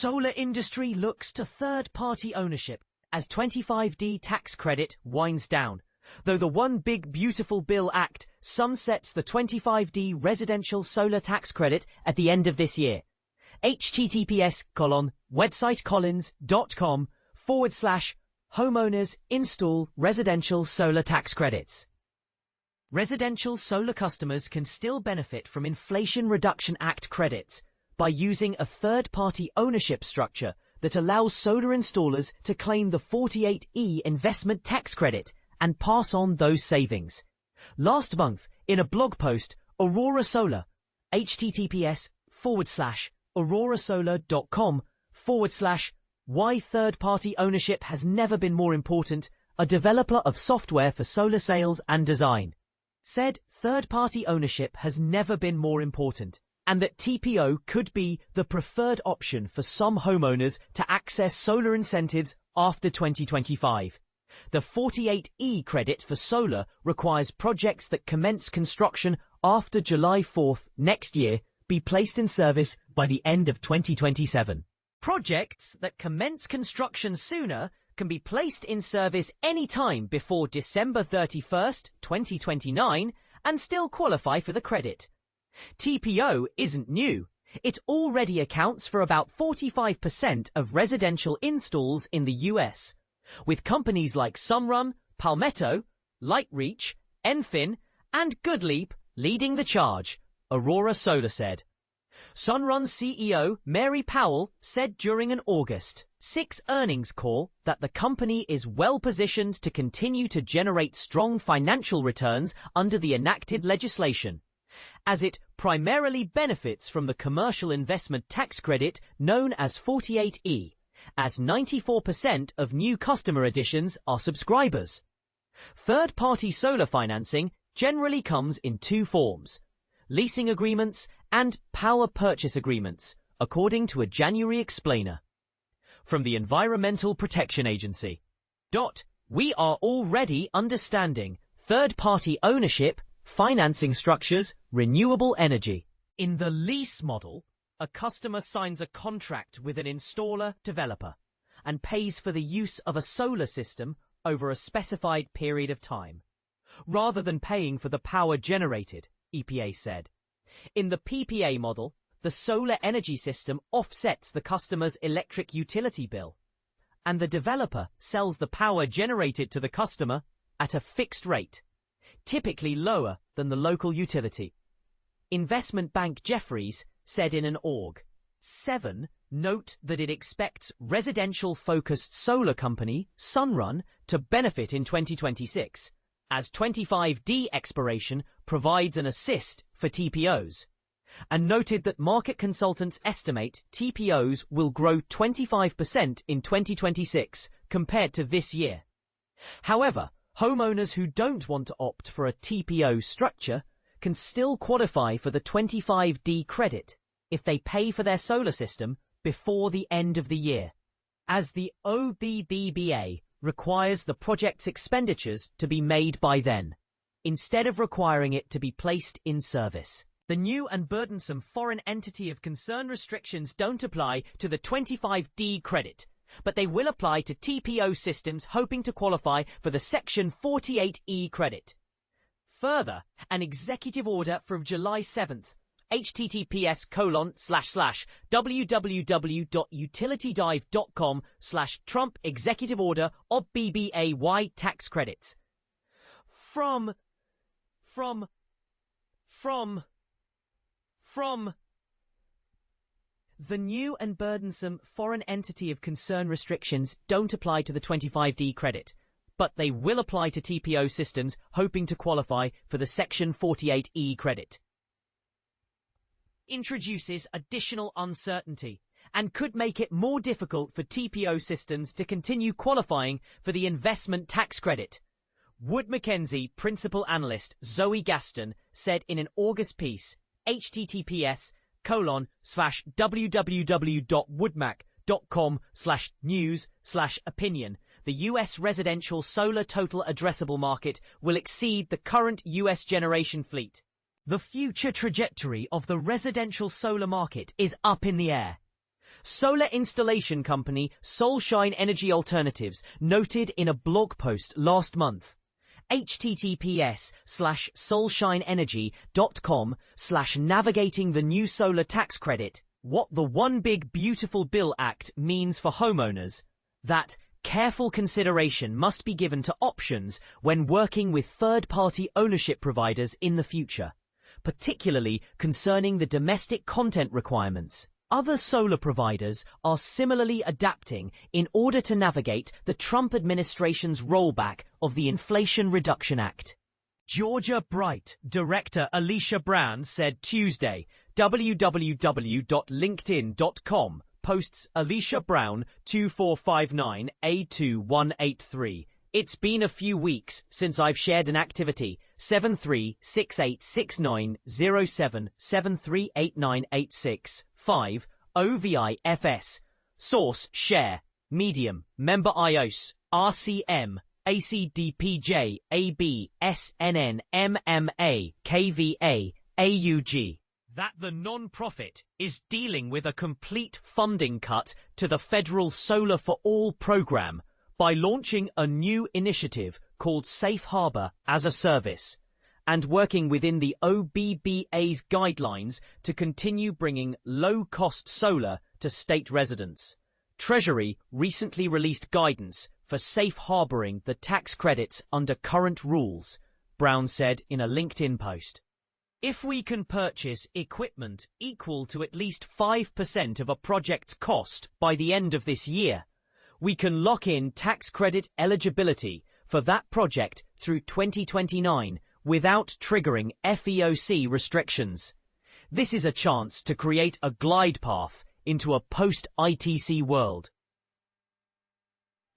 Solar industry looks to third-party ownership as 25D tax credit winds down, though the One Big Beautiful Bill Act sunsets the 25D residential solar tax credit at the end of this year. https://websitecollins.com/homeowners install residential solar tax credits. Residential solar customers can still benefit from Inflation Reduction Act credits by using a third-party ownership structure that allows solar installers to claim the 48E investment tax credit and pass on those savings. Last month, in a blog post, Aurora Solar, https://aurorasolar.com/why third-party ownership has never been more important, a developer of software for solar sales and design, said third-party ownership has never been more important, and that TPO could be the preferred option for some homeowners to access solar incentives after 2025. The 48E credit for solar requires projects that commence construction after July 4th next year be placed in service by the end of 2027. Projects that commence construction sooner can be placed in service any time before December 31st, 2029 and still qualify for the credit. TPO isn't new. It already accounts for about 45% of residential installs in the US, with companies like Sunrun, Palmetto, Lightreach, Enfin, and Goodleap leading the charge, Aurora Solar said. Sunrun CEO Mary Powell said during an August 6 earnings call that the company is well positioned to continue to generate strong financial returns under the enacted legislation, as it primarily benefits from the commercial investment tax credit known as 48E, as 94% of new customer additions are subscribers. Third-party solar financing generally comes in two forms: leasing agreements and power purchase agreements, according to a January explainer from the Environmental Protection Agency. We are already understanding third-party ownership, financing structures, renewable energy. In the lease model, a customer signs a contract with an installer developer and pays for the use of a solar system over a specified period of time, rather than paying for the power generated, EPA said. In the PPA model, the solar energy system offsets the customer's electric utility bill, and the developer sells the power generated to the customer at a fixed rate, typically lower than the local utility. Investment bank Jefferies said in an Org. 7 note that it expects residential-focused solar company Sunrun to benefit in 2026, as 25D expiration provides an assist for TPOs, and noted that market consultants estimate TPOs will grow 25% in 2026 compared to this year. However, homeowners who don't want to opt for a TPO structure can still qualify for the 25D credit if they pay for their solar system before the end of the year, as the OBBBA requires the project's expenditures to be made by then, instead of requiring it to be placed in service. The new and burdensome foreign entity of concern restrictions don't apply to the 25D credit, but they will apply to TPO systems hoping to qualify for the Section 48E credit. Further, an executive order from July 7th, https://www.utilitydive.com/Trump executive order OBBBA tax credits. From the new and burdensome foreign entity of concern restrictions don't apply to the 25D credit, but they will apply to TPO systems hoping to qualify for the Section 48E credit. Introduces additional uncertainty and could make it more difficult for TPO systems to continue qualifying for the investment tax credit. Wood Mackenzie principal analyst Zoe Gaston said in an August piece, https://www.woodmac.com/news/opinion, the U.S. residential solar total addressable market will exceed the current U.S. generation fleet. The future trajectory of the residential solar market is up in the air. Solar installation company Sunrun Energy Alternatives noted in a blog post last month. https://sulshinenergy.com/navigating the new solar tax credit. What the One Big Beautiful Bill Act means for homeowners. That careful consideration must be given to options when working with third-party ownership providers in the future, particularly concerning the domestic content requirements. Other solar providers are similarly adapting in order to navigate the Trump administration's rollback of the Inflation Reduction Act. Georgia Bright director Alicia Brown said Tuesday, www.linkedin.com posts Alicia Brown 2459A2183. It's been a few weeks since I've shared an activity. 73686907738986 5 OVIFS. Source share. Medium. Member iOS. RCM. ACDPJ. AB. SNN. MMA. KVA. AUG. That the non-profit is dealing with a complete funding cut to the federal Solar for All program by launching a new initiative called Safe Harbor as a Service, and working within the OBBA's guidelines to continue bringing low-cost solar to state residents. Treasury recently released guidance for safe harboring the tax credits under current rules, Brown said in a LinkedIn post. If we can purchase equipment equal to at least 5% of a project's cost by the end of this year, we can lock in tax credit eligibility for that project through 2029 without triggering FEOC restrictions. This is a chance to create a glide path into a post-ITC world.